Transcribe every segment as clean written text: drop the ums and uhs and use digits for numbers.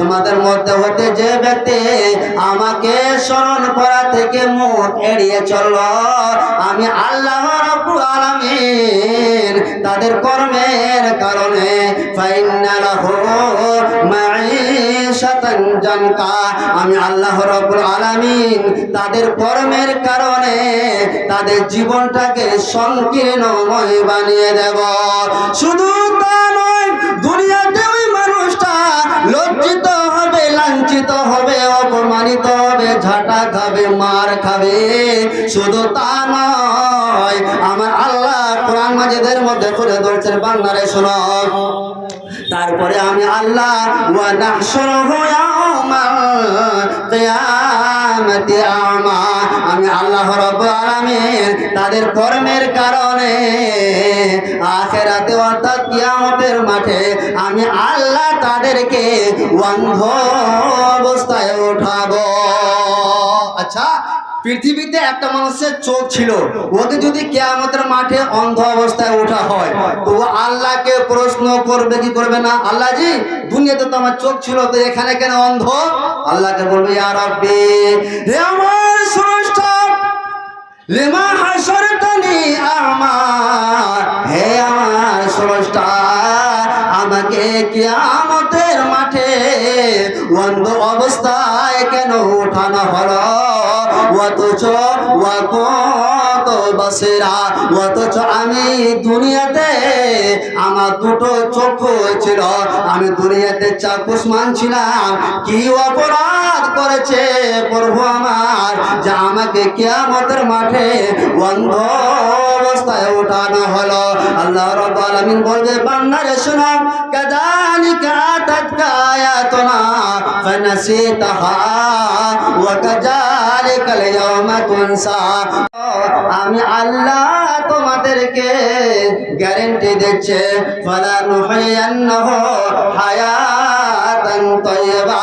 তোমাদের মধ্যে হতে যে ব্যক্তি আমাকে স্মরণ করা থেকে মুখ এড়িয়ে চলল, আমি আল্লাহ রাব্বুল আলামিন তাদের কর্মের কারণে ফাইন্না লাহু মাঈশাতান জানকা, আমি আল্লাহ রাব্বুল আলামিন তাদের কর্মের কারণে তাদের জীবনটাকে সংকীর্ণময় বানিয়ে দেব। শুধু তা নয়, দুনিয়াতে ওই মানুষটা লজ্জিত হবে, লাঞ্ছিত হবে, অপমানিত হবে, ঝাঁটা খাবে, মার খাবে। শুধু তা নয়, আমার আল্লাহ কোরআন মাজিদের মধ্যে করে ধরছেন, বান্দারে শোনো, তারপরে আমি আল্লাহ ওয়া নাহশুরুহু ইয়াওমাল কিয়ামাতি আমা, আমি আল্লাহ রাব্বুল আলামিন তাদের কর্মের কারণে আখিরাতে অর্থাৎ কিয়ামতের মাঠে আমি আল্লাহ তাদেরকে অন্ধ অবস্থায় উঠাবো। আচ্ছা, পৃথিবীতে একটা মানুষের চোখ ছিল, ওকে যদি কিয়ামতের মাঠে অন্ধ অবস্থায় ওঠা হয় তো আল্লাহকে প্রশ্ন করবে কি করবে না? আল্লাহ জি, দুনিয়াতে তো আমার চোখ ছিল, তো এখানে কেন অন্ধ? আল্লাহকে বলবে, ইয়া রাব্বি, হে আমার স্রষ্টা, লিমা হাশরতানি আমা, হে আমার স্রষ্টা, আমাকে কিয়ামতের মাঠে অন্ধ অবস্থায় কেন উঠানো হলো? অথচ আমি দুনিয়াতে আমার দুটো চক্ষু ছিল, আমি দুনিয়াতে চাক্ষুষ্মান ছিলাম। কি অপরাধ করেছে প্রভু আমার যে আমাকে কিয়ামতের মাঠে অন্ধ অবস্থায় উঠানো হলো? আল্লাহ রাব্বুল আলামিন বলবে, বান্দারে শোনো, কাযালিকা আতাতকা আয়াতুনা ফানাসিতাহা ওয়া কাযালিকাল ইয়াওমা তুনসা, আমি আল্লাহ তোমাদেরকে গ্যারান্টি দিচ্ছে, ফালা নুহিয়ান্নাহু হায়াতান তাইয়্যিবা,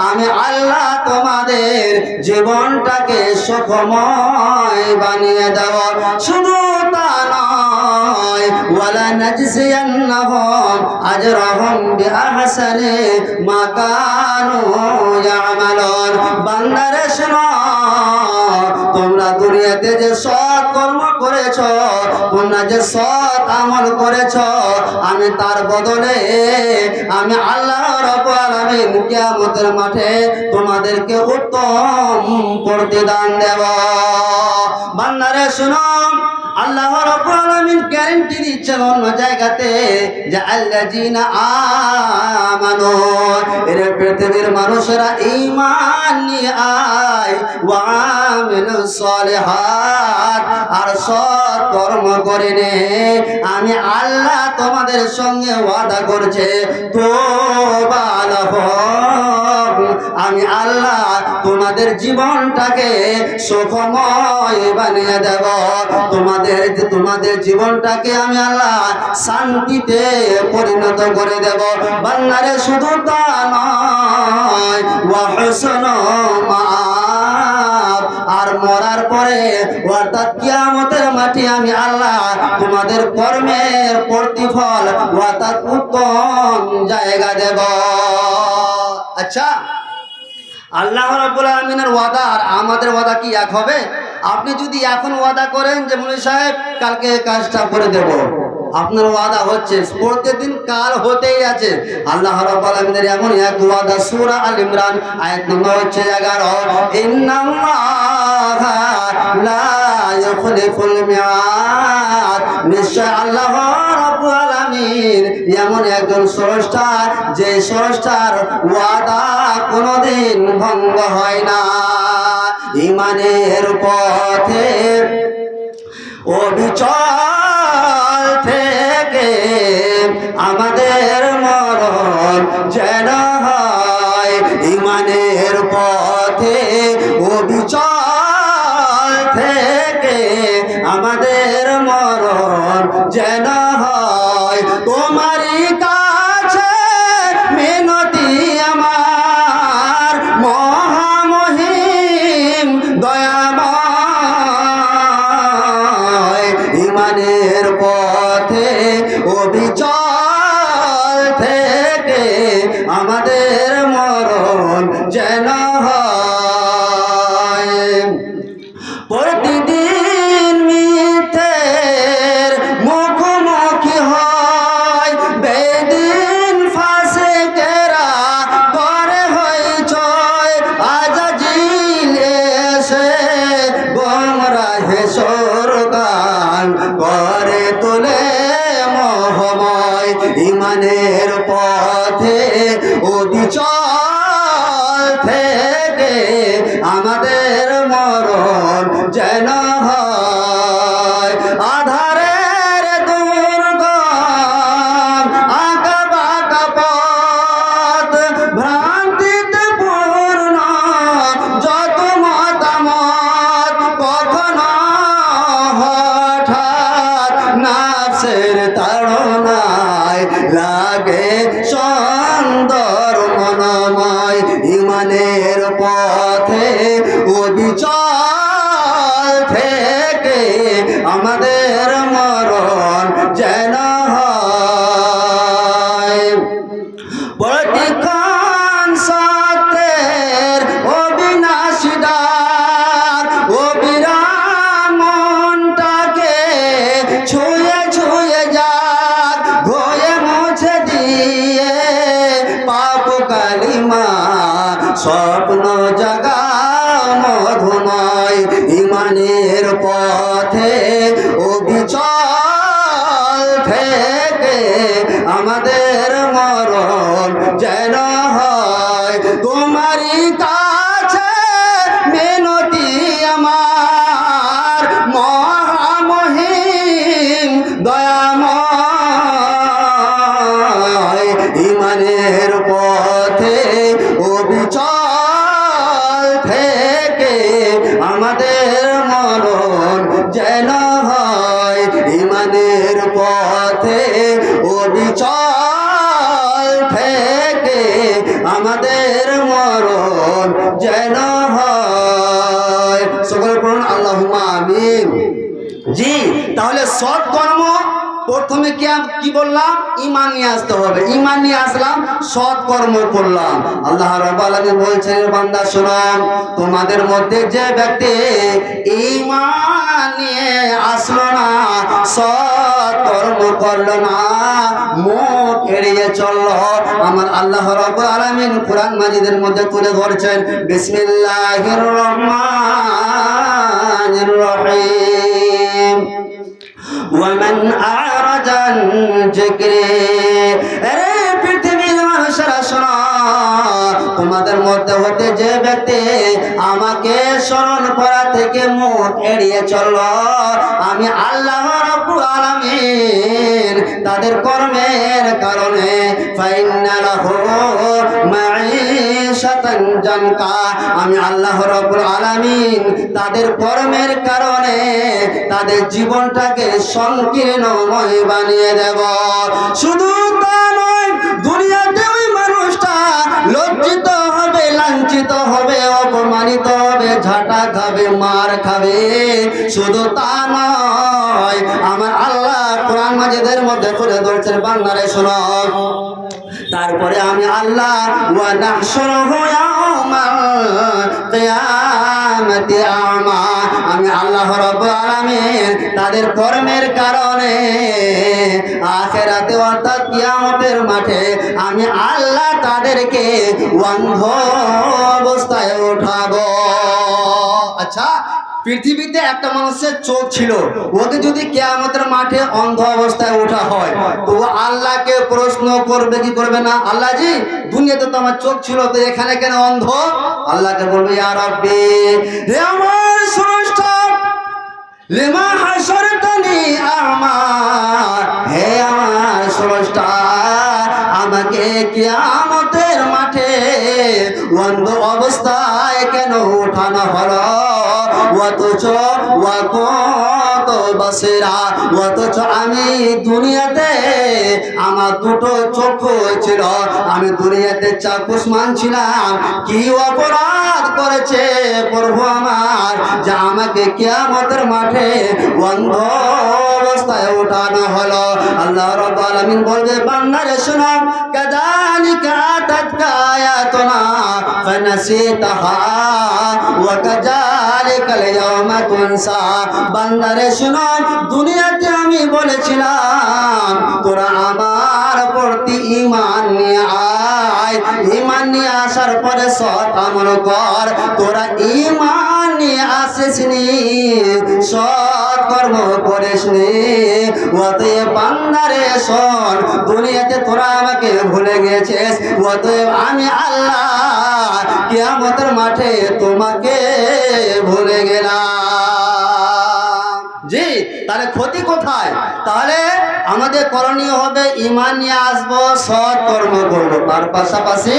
আমি আল্লাহ তোমাদের জীবনটাকে সুখময় বানিয়ে দেব। শুধু তা নয়, ওয়ালা নাজজিয়ান্নাহুম আজরাহুম বিআহসানি মা কানু ইয়ামালুন, বান্দারে শোনো, তোমরা দুনিয়াতে যে সৎ কর্ম করেছ, তোমরা যে সৎ আমল করেছ, আমি তার বদলে আমি আল্লাহ রাব্বুল আলামিন কিয়ামতের মাঠে তোমাদেরকে উত্তম প্রতিদান দেব। বান্দারে শোনো, আল্লাহ রাব্বুল আলামিন গ্যারান্টি দিচ্ছেন অন্য জায়গাতে যে আল্লাযিনা আমানু, এর পৃথিবীর মানুষেরা ঈমান নিয়ে আয়, ওয়া আমিলুস সালিহাত, আর সৎ কর্ম করে নে, আমি আল্লাহ তোমাদের সঙ্গে ওয়াদা করছে, তোবা লাহুম, আমি আল্লাহ তোমাদের জীবনটাকে সুখময় বানিয়ে দেব, তোমাদের জীবনটাকে আমি আল্লাহ শান্তিতে পরিণত করে দেব। বান্দারে শুধু তা নয়, ওয়া হুসনু মাআব, আর মরার পরে অর্থাৎ কিয়ামতের মাঠে আমি আল্লাহ তোমাদের কর্মের প্রতিফল অর্থাৎ উত্তম জায়গা দেব। আচ্ছা, আল্লাহ রাব্বুল আলামিনের ওয়াদা আর আমাদের ওয়াদা কি এক হবে? আপনি যদি এখন ওয়াদা করেন যে মুনি সাহেব কালকে কাজটা করে দেব, আপনার ওয়াদা হচ্ছে, প্রতিদিন কাল হতেই আছে। আল্লাহ রাব্বুল আলামিনের এমন এক ওয়াদা, সূরা আল ইমরান আয়াত নম্বর হচ্ছে 11, ইন্নাল্লাহা লা ইউখলিফুল মিআদ, নিশ্চয় আল্লাহ রাব্বুল আলামিন এমন একজন স্রষ্টা, যে স্রষ্টার ওয়াদা কোনোদিন ভঙ্গ হয় না। ঈমানের পথে অবিচল থেকে আমাদের মরণ যেন হয়, ঈমানের পথে অবিচল থেকে আমাদের মরণ যেন হয়। তোমারই কাছে মিনতি আমার মহামহিম দয়াময়, ঈমানের পথে অবিচল থেকে ইমানের পথে অবিচল থেকে আমাদের মরণ যেন হয় আধারের দুর্গম আঁকা বাঁকা পথ ভ্রান্তিতে পূর্ণ যত মতামত কখনো হঠাৎ নাফসের তাড়নায় লাগে সুন্দর মনময় ইমানের পথে অবিচল থেকে আমাদের মরণ যেন হয় প্রতিক্ষণ সত্যের অবিনাশী ডাক অবিরাম মনটাকে ছুঁয়ে ছুঁয়ে যাক ধুয়ে মুছে দিয়ে পাপ কালিমা স্বপ্ন জাগা মধুময় ইমানের পথে অবিচল থেকে আমাদের মরণ যেন হয় তোমারই কাছে মিনতি আমার মহামহিম দয়াময় ইমানের পথে অবিচল থেকে আমাদের মরণ যেন হয় ইমানের পথে অবিচল থেকে আমাদের মরণ যেন হয় সকলে পড়ুন আল্লাহুম্মা আমিন জি তাহলে সৎকর্ম প্রথমে কি বললাম ঈমান নিয়ে আসতে হবে ঈমান নিয়ে আসলাম সৎকর্ম করলাম আল্লাহ রাব্বুল আলামিন বলছেন বান্দা শোনো তোমাদের মধ্যে যে ব্যক্তি ঈমান নিয়ে আসলো না সৎকর্ম করলো না মুখ এড়িয়ে চললো আমার আল্লাহ রাব্বুল আলামিন কোরআন মাজিদের মধ্যে তুলে ধরেছেন বিসমিল্লাহির রহমানির রহিম ومن أعرض عن ذكري আরে পৃথিবীর মানুষেরা শোনো তোমাদের মধ্যে হতে যে ব্যক্তি আমাকে স্মরণ করা থেকে মুখ এড়িয়ে চললো আমি আল্লাহ রাব্বুল আলামিন তাদের কর্মের কারণে ফাইন্না লাহু মাঈশাতান জানকা আমি আল্লাহ রাব্বুল আলামিন তাদের কর্মের কারণে তাদের জীবনটাকে সংকীর্ণময় বানিয়ে দেব শুধু তা নয় দুনিয়াতে ওই মানুষটা লজ্জিত হবে লাঞ্ছিত হবে অপমানিত হবে ঝাঁটা খাবে মার খাবে শুধু তা নয় আমার আল্লাহ কোরআন মাজিদের মধ্যে তুলে ধরেছেন বান্দারে শোনো তারপরে আমি আল্লাহ ওয়া নাহশুরুহু ইয়াওমাল কিয়ামাতি আমা আমি আল্লাহ রাব্বুল আলামিন তাদের কর্মের কারণে আখিরাতে অর্থাৎ কিয়ামতের মাঠে আমি আল্লাহ তাদেরকে অন্ধ অবস্থায় উঠাবো আচ্ছা পৃথিবীতে একটা মানুষের চোখ ছিল ওকে যদি কিয়ামতের মাঠে অন্ধ অবস্থায় ওঠা হয় তো আল্লাহকে প্রশ্ন করবে কি করবে না আল্লাহ জি দুনিয়াতে তো আমার চোখ ছিল তো এখানে কেন অন্ধ আল্লাহকে বলবে ইয়া রাব্বি হে আমার স্রষ্টা লিমা হাশরতানি আমা হে আমার স্রষ্টা আমাকে কিয়ামতের মাঠে অন্ধ অবস্থায় কেন উঠানো হলো অথচ আমি দুনিয়াতে আমার দুটো চক্ষু ছিল আমি দুনিয়াতে চাক্ষুষ্মান ছিলাম কি অপরাধ করেছে প্রভু আমার যে আমাকে কিয়ামতের মাঠে অন্ধ অবস্থায় উঠানো হলো আল্লাহ রাব্বুল আলামিন বলবে বান্দারে শোনো কাযালিকা আতাতকা আয়াতুনা ফানাসিতাহা ওয়া কাযালিকাল ইয়াওমা তুনসা বান্দারে শোনো দুনিয়াতে আমি বলেছিলাম তোরা আমার প্রতি ঈমান নিয়ে আয় ঈমান নিয়ে আসার পরে সৎ আমল কর তোরা ঈমান নিয়ে আসিসনি সৎ কর্ম করিসনি। অতএব বান্দারে শোন, দুনিয়াতে তোরা আমাকে ভুলে গেছিস, অতএব আমি আল্লাহ কিয়ামতের মাঠে তোমাকে ভুলে গেলাম। জি, তাহলে ক্ষতি কোথায়? তাহলে আমাদের করণীয় হবে ঈমান নিয়ে আসবো, সৎ কর্ম করবো, তার পাশাপাশি